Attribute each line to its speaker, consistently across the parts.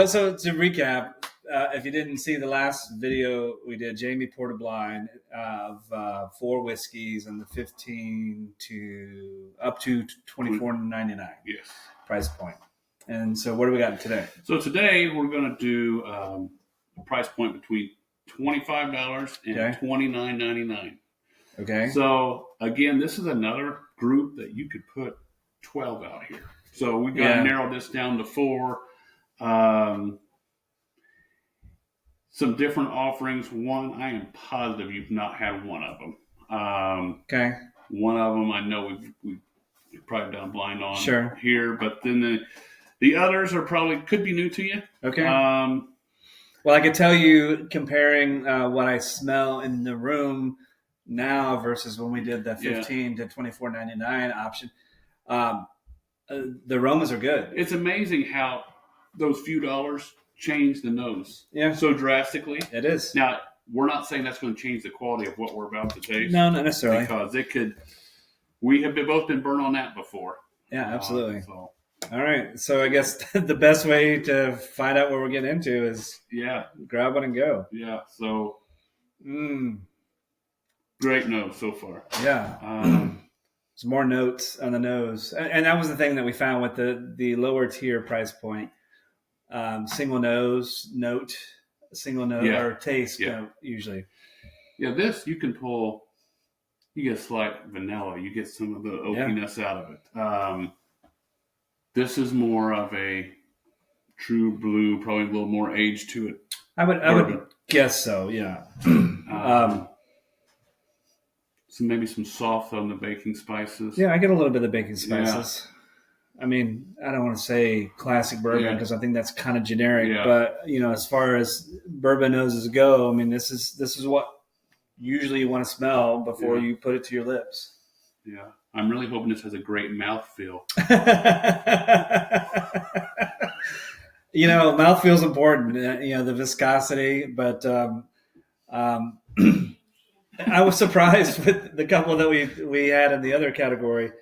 Speaker 1: So to recap, if you didn't see the last video we did, Jamie poured a blind of 4 whiskeys and the 15 to up to $24.99 price point. And so what do we got today?
Speaker 2: So today we're going to do a price point between $25 and $29.99.
Speaker 1: Okay.
Speaker 2: So again, this is another group that you could put 12 out here. So we've got to narrow this down to 4. Some different offerings. One, I am positive you've not had one of them.
Speaker 1: Okay.
Speaker 2: One of them I know we've probably done a blind on here, but then the others are probably could be new to you.
Speaker 1: Okay. Well, I could tell you comparing what I smell in the room now versus when we did the 15 to $24.99 option. The aromas are good.
Speaker 2: It's amazing how those few dollars change the nose so drastically.
Speaker 1: It is.
Speaker 2: Now, we're not saying that's going to change the quality of what we're about to taste.
Speaker 1: No, not necessarily.
Speaker 2: Because it could. We have both been burnt on that before.
Speaker 1: Yeah, absolutely. All right. So I guess the best way to find out what we're getting into is grab one and go.
Speaker 2: Yeah. So great nose so far.
Speaker 1: Yeah. There's more notes on the nose. And that was the thing that we found with the lower tier price point. Single nose note, or taste note usually.
Speaker 2: Yeah, this you can pull. You get slight vanilla. You get some of the oakiness out of it. This is more of a true blue, probably a little more age to it.
Speaker 1: I would guess so. Yeah.
Speaker 2: So maybe some soft on the baking spices.
Speaker 1: Yeah, I get a little bit of baking spices. Yeah. I mean, I don't want to say classic bourbon because I think that's kind of generic. Yeah. But as far as bourbon noses go, I mean, this is what usually you want to smell before you put it to your lips.
Speaker 2: Yeah, I'm really hoping this has a great mouthfeel.
Speaker 1: Mouthfeel's important. The viscosity, but I was surprised with the couple that we had in the other category.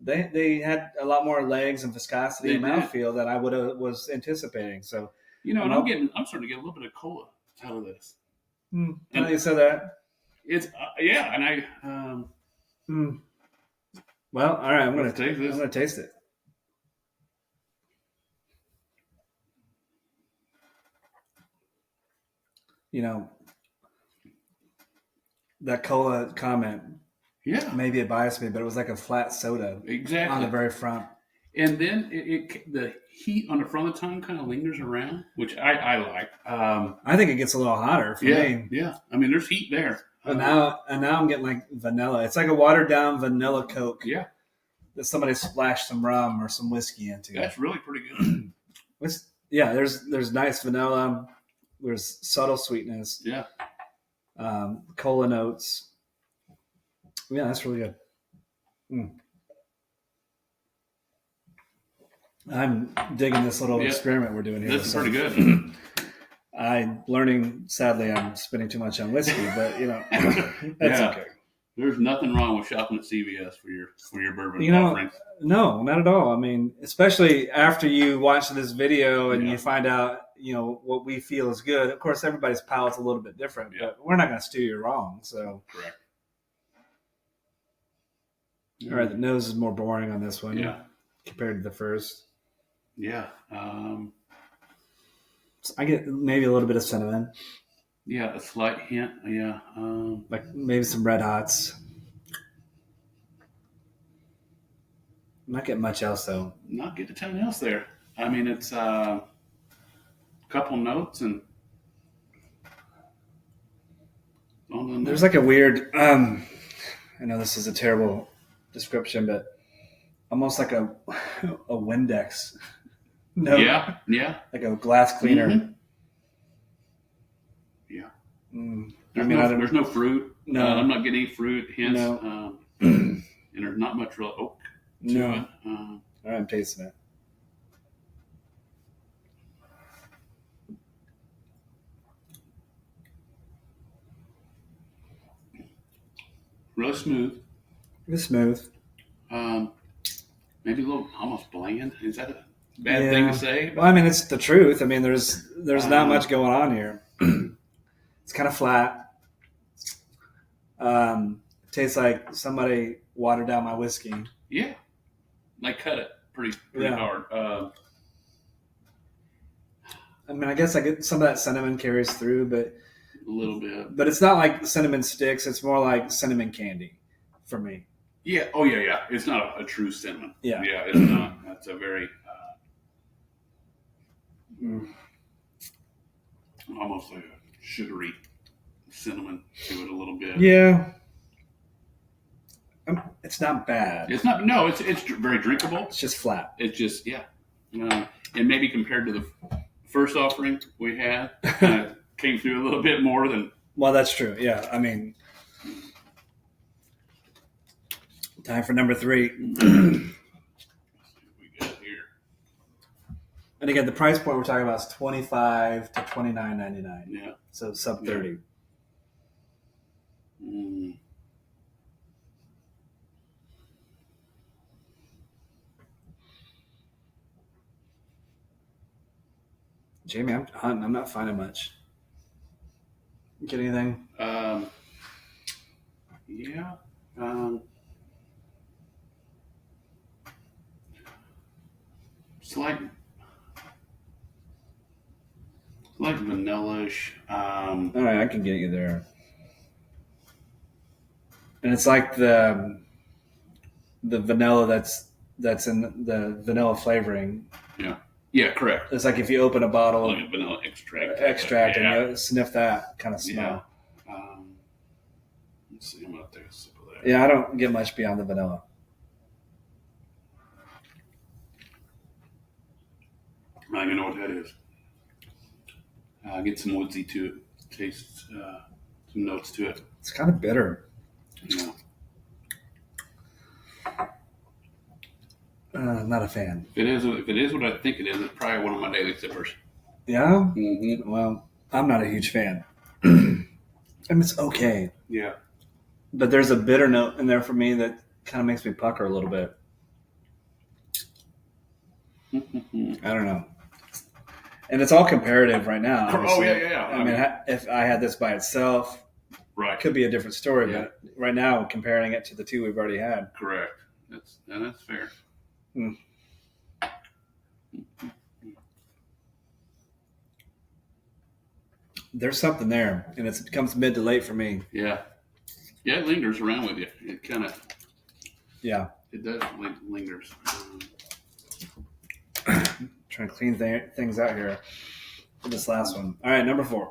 Speaker 1: They had a lot more legs and viscosity and mouthfeel than I was anticipating. So
Speaker 2: and I'm starting to get a little bit of cola out of this.
Speaker 1: And you said that.
Speaker 2: It's and I.
Speaker 1: Well, all right. I'm going to taste this. I'm going to taste it. That cola comment. Yeah, maybe it biased me, but it was like a flat soda.
Speaker 2: Exactly
Speaker 1: on the very front.
Speaker 2: And then the heat on the front of the tongue kind of lingers around, which I like.
Speaker 1: I think it gets a little hotter for me.
Speaker 2: Yeah, I mean, there's heat there.
Speaker 1: But now I'm getting like vanilla. It's like a watered down vanilla Coke.
Speaker 2: Yeah,
Speaker 1: that somebody splashed some rum or some whiskey into.
Speaker 2: That's really pretty good.
Speaker 1: There's nice vanilla. There's subtle sweetness.
Speaker 2: Yeah,
Speaker 1: cola notes. Yeah, that's really good. I'm digging this little experiment we're doing here.
Speaker 2: This is pretty good.
Speaker 1: I'm learning, sadly, I'm spending too much on whiskey, but that's okay.
Speaker 2: There's nothing wrong with shopping at CVS for your bourbon offerings.
Speaker 1: No, not at all. I mean, especially after you watch this video and you find out, what we feel is good. Of course, everybody's palate's a little bit different, but we're not going to steer you wrong. So
Speaker 2: correct.
Speaker 1: All right, the nose is more boring on this one. Yeah, compared to the first.
Speaker 2: Yeah.
Speaker 1: I get maybe a little bit of cinnamon.
Speaker 2: Yeah, a slight hint. Yeah.
Speaker 1: Like maybe some Red Hots. Not getting much else, though.
Speaker 2: Not getting a ton else there. I mean, it's a couple notes and...
Speaker 1: There's like a weird... I know this is a terrible description, but almost like a Windex. No.
Speaker 2: Yeah.
Speaker 1: Like a glass cleaner.
Speaker 2: Mm-hmm. Yeah. There's no fruit.
Speaker 1: No.
Speaker 2: I'm not getting any fruit hints.
Speaker 1: No.
Speaker 2: And there's not much real oak to it.
Speaker 1: All right, I'm tasting it.
Speaker 2: Really smooth.
Speaker 1: It's smooth.
Speaker 2: Maybe a little almost bland. Is that bad thing to say.
Speaker 1: Well, I mean, it's the truth. I mean, there's not much going on here. It's kind of flat. It tastes like somebody watered down my whiskey.
Speaker 2: Yeah, they cut it pretty hard.
Speaker 1: I mean, I guess I get some of that cinnamon carries through, but
Speaker 2: a little bit.
Speaker 1: But it's not like cinnamon sticks. It's more like cinnamon candy for me.
Speaker 2: Yeah. Oh, yeah. It's not a true cinnamon.
Speaker 1: Yeah.
Speaker 2: Yeah, it's not. That's a very almost like a sugary cinnamon to it a little bit.
Speaker 1: Yeah. It's not bad.
Speaker 2: It's not. No, it's very drinkable.
Speaker 1: It's just flat.
Speaker 2: It's just and maybe compared to the first offering we had, came through a little bit more than.
Speaker 1: Well, that's true. Yeah, I mean, time for number 3.
Speaker 2: We got here.
Speaker 1: And again, the price point we're talking about is $25 to $29.99.
Speaker 2: Yeah.
Speaker 1: So sub 30.
Speaker 2: Yeah.
Speaker 1: Jamie, I'm hunting. I'm not finding much. Get anything?
Speaker 2: Yeah. It's like vanilla-ish.
Speaker 1: All right, I can get you there. And it's like the vanilla that's in the vanilla flavoring.
Speaker 2: Yeah. Yeah, correct.
Speaker 1: It's like if you open a bottle
Speaker 2: like a vanilla extract.
Speaker 1: And you sniff that kind of smell.
Speaker 2: Yeah. Let's see. I'm going to take a sip of that.
Speaker 1: Yeah, I don't get much beyond the vanilla.
Speaker 2: I don't even know what that is. Get some woodsy to it. Taste some notes to it.
Speaker 1: It's kind of bitter.
Speaker 2: Yeah.
Speaker 1: Not a fan.
Speaker 2: If it is what I think it is, it's probably one of my daily sippers.
Speaker 1: Yeah?
Speaker 2: Mm-hmm.
Speaker 1: Well, I'm not a huge fan. I mean, it's okay.
Speaker 2: Yeah.
Speaker 1: But there's a bitter note in there for me that kind of makes me pucker a little bit. I don't know. And it's all comparative right now.
Speaker 2: Obviously. Oh, yeah.
Speaker 1: I mean, if I had this by itself,
Speaker 2: right,
Speaker 1: it could be a different story.
Speaker 2: Yeah.
Speaker 1: But right now, comparing it to the 2 we've already had.
Speaker 2: Correct. That's fair.
Speaker 1: There's something there, and it becomes mid to late for me.
Speaker 2: Yeah. Yeah, it lingers around with you. It kind of.
Speaker 1: Yeah.
Speaker 2: It does lingers.
Speaker 1: Trying to clean things out here for this last one. All right, number 4.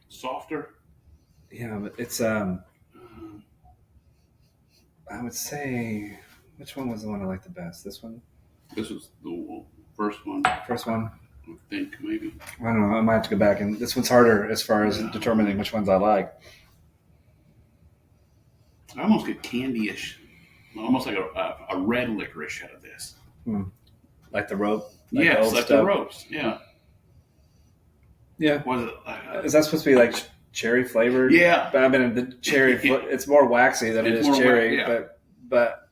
Speaker 2: Softer.
Speaker 1: Yeah, but it's I would say, which one was the one I liked the best? This one?
Speaker 2: This was the first one.
Speaker 1: First one?
Speaker 2: I think maybe.
Speaker 1: I don't know. I might have to go back, and this one's harder as far as determining which ones I like.
Speaker 2: I almost get candy-ish, almost like a red licorice out of this.
Speaker 1: Like the rope?
Speaker 2: The ropes. Yeah.
Speaker 1: Yeah.
Speaker 2: Was it?
Speaker 1: Is that supposed to be like cherry flavored?
Speaker 2: Yeah.
Speaker 1: But I mean, the cherry, it's more waxy than it is cherry. But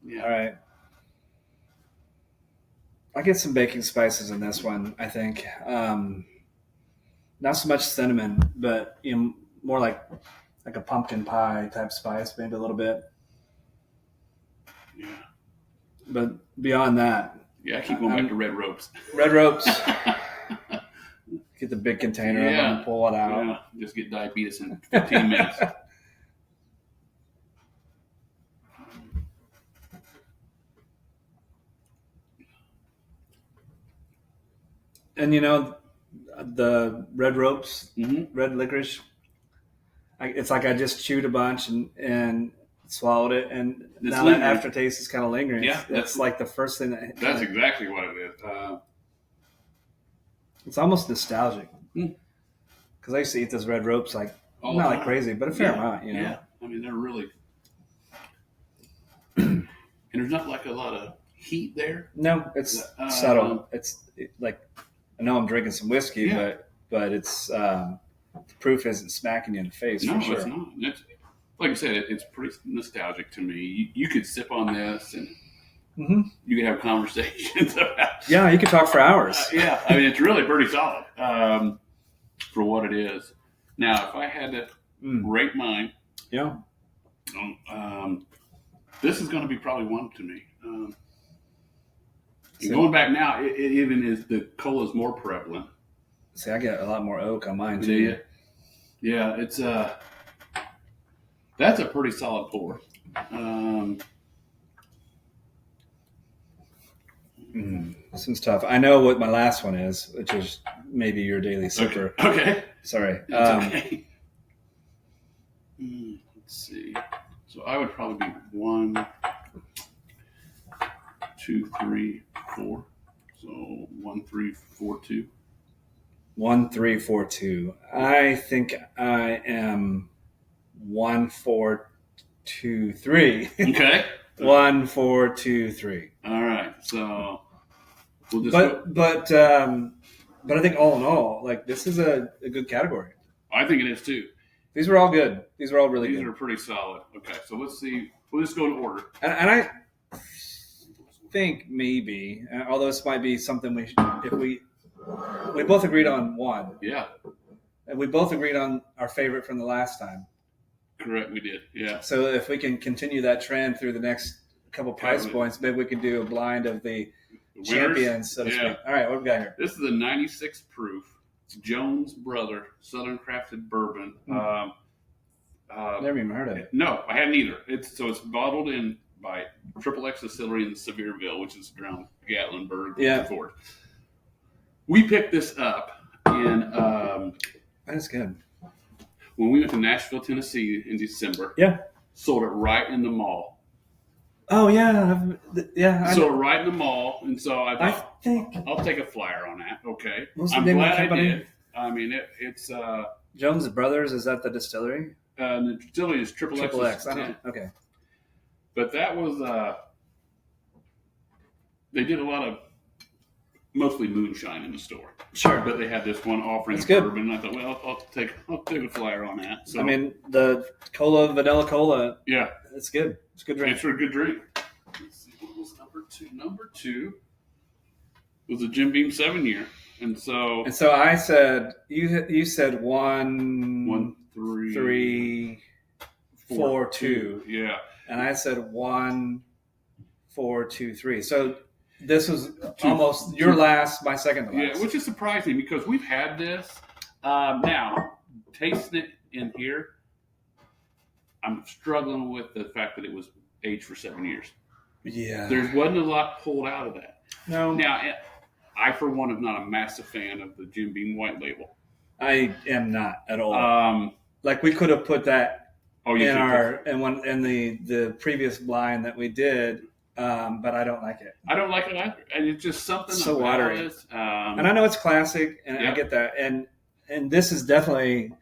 Speaker 2: yeah.
Speaker 1: All right. I get some baking spices in this one, I think. Not so much cinnamon, but more like a pumpkin pie type spice, maybe a little bit.
Speaker 2: Yeah.
Speaker 1: But beyond that.
Speaker 2: Yeah, I keep going back to red ropes.
Speaker 1: Red ropes. Get the big container and pull it out.
Speaker 2: Yeah, just get diabetes in 15 minutes.
Speaker 1: And the red ropes, red licorice, it's like I just chewed a bunch and swallowed it, and now that aftertaste is kind of lingering.
Speaker 2: Yeah,
Speaker 1: that's like the first thing
Speaker 2: that's exactly what it is.
Speaker 1: It's almost nostalgic because I used to eat those red ropes not like crazy, but a fair amount.
Speaker 2: Yeah, I mean they're really, and there's not like a lot of heat there.
Speaker 1: No, it's subtle. It's like I know I'm drinking some whiskey, but it's the proof isn't smacking you in the face.
Speaker 2: No,
Speaker 1: for sure.
Speaker 2: It's not. like I said, it's pretty nostalgic to me. You could sip on this and you could have conversations about.
Speaker 1: Yeah, you could talk for hours.
Speaker 2: Yeah, I mean, it's really pretty solid for what it is. Now, if I had to rate mine, this is going to be probably one to me. Going back now, it even is the cola is more prevalent.
Speaker 1: See, I get a lot more oak on mine too.
Speaker 2: Do you? Yeah, it's that's a pretty solid pour.
Speaker 1: This one's tough. I know what my last one is, which is maybe your daily sipper.
Speaker 2: Okay.
Speaker 1: Sorry.
Speaker 2: Okay. Let's see. So I would probably be 1, 2, 3, 4. So 1, 3, 4, 2.
Speaker 1: 1, 3, 4, 2. I think I am 1, 4, 2, 3.
Speaker 2: Okay.
Speaker 1: 1, 4, 2, 3.
Speaker 2: All right. So we'll just.
Speaker 1: But I think all in all, like this is a good category.
Speaker 2: I think it is too.
Speaker 1: These were all good. These were all really good.
Speaker 2: These are pretty solid. Okay, so let's see. We'll just go in order.
Speaker 1: And I think maybe, although this might be something if we both agreed on one.
Speaker 2: Yeah.
Speaker 1: And we both agreed on our favorite from the last time.
Speaker 2: Correct, we did. Yeah.
Speaker 1: So if we can continue that trend through the next couple price points, maybe we can do a blind of the champions, so to speak. All right, what have we got here?
Speaker 2: This is a 96 proof Jones Brother Southern Crafted Bourbon.
Speaker 1: Never even heard of it.
Speaker 2: No, I hadn't either. It's bottled in by XXX Distillery in Sevierville, which is around Gatlinburg.
Speaker 1: Yeah.
Speaker 2: Ford. We picked this up in.
Speaker 1: That's good.
Speaker 2: When we went to Nashville, Tennessee in December.
Speaker 1: Yeah.
Speaker 2: Sold it right in the mall.
Speaker 1: Oh yeah, yeah.
Speaker 2: So right in the mall, and so I
Speaker 1: think
Speaker 2: I'll take a flyer on that. Okay,
Speaker 1: I'm glad
Speaker 2: I did. I mean, it's
Speaker 1: Jones Brothers. Is that the distillery?
Speaker 2: The distillery is XXX.
Speaker 1: I don't. Okay,
Speaker 2: but that was they did a lot of mostly moonshine in the store.
Speaker 1: Sure,
Speaker 2: but they had this one offering bourbon. And I thought, well, I'll take a flyer on that. So
Speaker 1: I mean, the vanilla cola.
Speaker 2: Yeah,
Speaker 1: it's good. It's a good drink.
Speaker 2: It's a good drink. Let's see, what was number 2? Number 2 was a Jim Beam 7-year, and so
Speaker 1: I said you said 1, 3, 4, 2.
Speaker 2: Yeah,
Speaker 1: and I said 1, 4, 2, 3. So this was almost your last, my second to last.
Speaker 2: Yeah, which is surprising because we've had this. Now, tasting it in here, I'm struggling with the fact that it was aged for 7 years.
Speaker 1: Yeah.
Speaker 2: There wasn't a lot pulled out of that.
Speaker 1: No.
Speaker 2: Now, I, for one, am not a massive fan of the Jim Beam White Label.
Speaker 1: I am not at all. Like we could have put that in the previous blind that we did, but I don't like it.
Speaker 2: I don't like it either. And it's just something
Speaker 1: so watery. And I know it's classic, and I get that. And this is definitely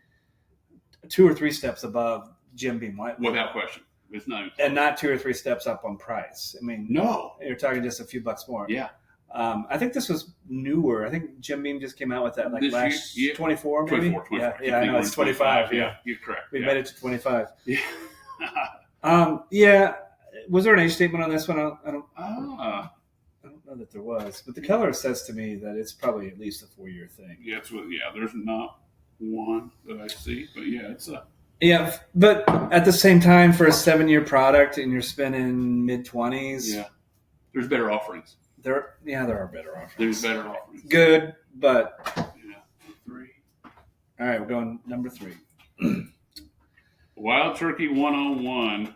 Speaker 1: 2 or 3 steps above Jim Beam White.
Speaker 2: Without question. It's not.
Speaker 1: And not 2 or 3 steps up on price. I mean,
Speaker 2: no.
Speaker 1: You're talking just a few bucks more.
Speaker 2: Yeah.
Speaker 1: I think this was newer. I think Jim Beam just came out with that
Speaker 2: this
Speaker 1: last
Speaker 2: year,
Speaker 1: 24 maybe?
Speaker 2: 24.
Speaker 1: Yeah, I know. It's 25. Yeah.
Speaker 2: You're correct.
Speaker 1: We made it to 25.
Speaker 2: Yeah.
Speaker 1: Yeah. Was there an age statement on this one? I don't know that there was. But the color says to me that it's probably at least a 4-year thing.
Speaker 2: Yeah, there's not one that I see. But yeah, it's a...
Speaker 1: Yeah, but at the same time, for a 7-year product and you're spending mid-20s...
Speaker 2: Yeah. There's better offerings.
Speaker 1: There are better offerings.
Speaker 2: There's better offerings.
Speaker 1: Good, but...
Speaker 2: Yeah. 3.
Speaker 1: All right, we're going number 3.
Speaker 2: Wild Turkey 101.
Speaker 1: Do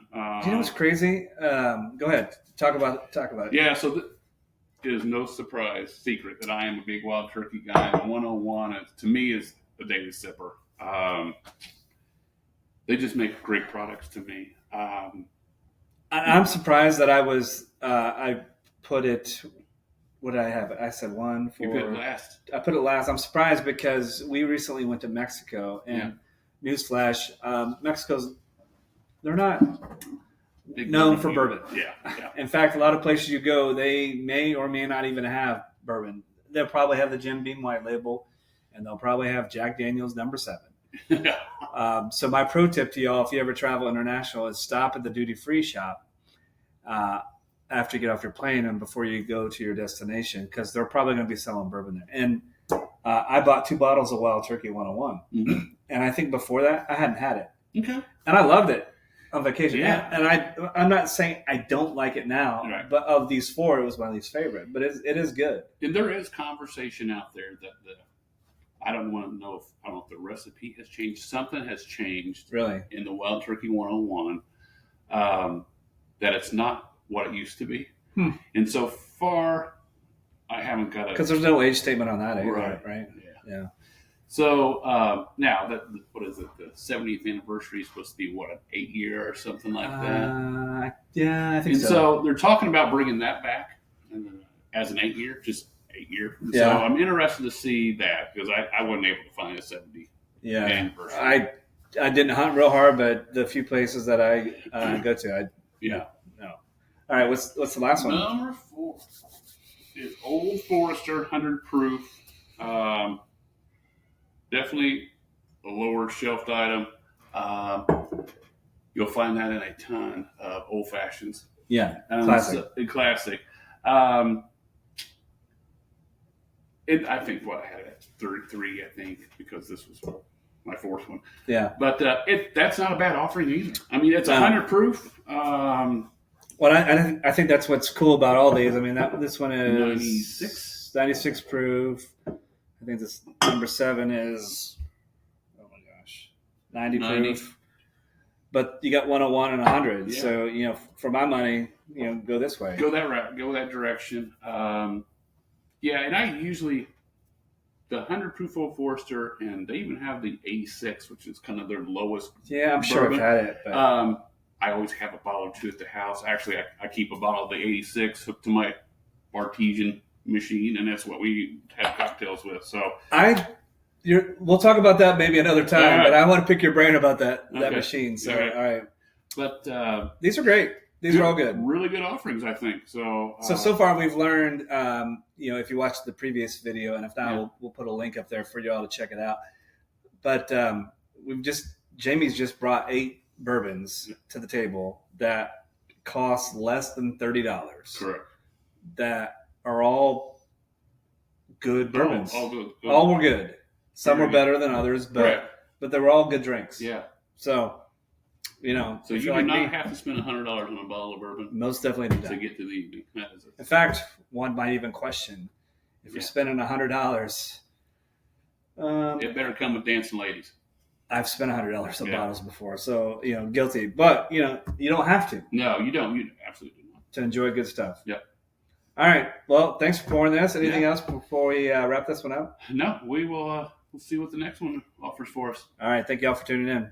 Speaker 1: you know what's crazy? Go ahead. Talk about it.
Speaker 2: Yeah, so it is no secret that I am a big Wild Turkey guy. And 101, to me, is a daily sipper. They just make great products to me.
Speaker 1: I'm surprised that I put it. What did I have? I said 1, 4.
Speaker 2: You put it last.
Speaker 1: I put it last. I'm surprised because we recently went to Mexico, and newsflash, they're not known for bourbon.
Speaker 2: Yeah.
Speaker 1: In fact, a lot of places you go, they may or may not even have bourbon. They'll probably have the Jim Beam White Label, and they'll probably have Jack Daniel's No. 7. So my pro tip to y'all, if you ever travel international, is stop at the duty-free shop after you get off your plane and before you go to your destination, because they're probably going to be selling bourbon there. And I bought 2 bottles of Wild Turkey 101. Mm-hmm. And I think before that, I hadn't had it.
Speaker 2: Okay.
Speaker 1: And I loved it on vacation.
Speaker 2: Yeah.
Speaker 1: And I'm not saying I don't like it now,
Speaker 2: right.
Speaker 1: but of these 4, it was my least favorite. But it is good.
Speaker 2: And there is conversation out there that I don't know if the recipe has changed. Something has changed
Speaker 1: really
Speaker 2: in the Wild Turkey 101 that it's not what it used to be. And so far, I haven't got
Speaker 1: because there's no age statement on that either, right?
Speaker 2: Yeah. So now what is it? The 70th anniversary is supposed to be what, an 8-year or something like that.
Speaker 1: Yeah, I think
Speaker 2: and so they're talking about bringing that back as an 8-year, just 8-year.
Speaker 1: Yeah.
Speaker 2: So I'm interested to see that because I wasn't able to find a 70th anniversary.
Speaker 1: I didn't hunt real hard, but the few places that I go to, no. All right, what's the last one?
Speaker 2: Number 4 is Old Forester 100 proof. Definitely a lower shelved item. You'll find that in a ton of old fashions.
Speaker 1: Yeah, classic.
Speaker 2: Classic. I think I had it at 33, I think, because this was my 4th one.
Speaker 1: Yeah.
Speaker 2: But that's not a bad offering either. I mean, it's 100 proof.
Speaker 1: Well, I think that's what's cool about all these. I mean, this one is 96 proof. I think this number 7 is, oh my gosh, 90 proof. But you got 101 and 100. Yeah. So, for my money, go this way.
Speaker 2: Go that route. Go that direction. And I usually, the 100 proof Old Forester, and they even have the 86, which is kind of their lowest.
Speaker 1: Yeah, I'm sure I've had it.
Speaker 2: But. I always have a bottle or 2 at the house. Actually, I keep a bottle of the 86 hooked to my artesian machine, and that's what we have cocktails with. So
Speaker 1: we'll talk about that maybe another time, but I want to pick your brain about that machine. So, all right.
Speaker 2: But
Speaker 1: these are great. These are all good.
Speaker 2: Really good offerings, I think. So
Speaker 1: far we've learned, if you watched the previous video, and if not, we'll put a link up there for you all to check it out. But Jamie's just brought 8 bourbons to the table that cost less than $30.
Speaker 2: Correct.
Speaker 1: That are all good bourbons.
Speaker 2: All good.
Speaker 1: All were good. Some were better than others, but they were all good drinks.
Speaker 2: Yeah.
Speaker 1: So,
Speaker 2: so you do not have to spend $100 on a bottle of bourbon.
Speaker 1: Most definitely do not.
Speaker 2: To get to the evening.
Speaker 1: In fact, one might even question if you're spending $100.
Speaker 2: It better come with dancing ladies.
Speaker 1: I've spent $100 on bottles before, so guilty. But you don't have to.
Speaker 2: No, you don't. You absolutely do not.
Speaker 1: To enjoy good stuff.
Speaker 2: Yep.
Speaker 1: All right. Well, thanks for pouring this. Anything else before we wrap this one up?
Speaker 2: No, we will. We'll see what the next one offers for us.
Speaker 1: All right. Thank you all for tuning in.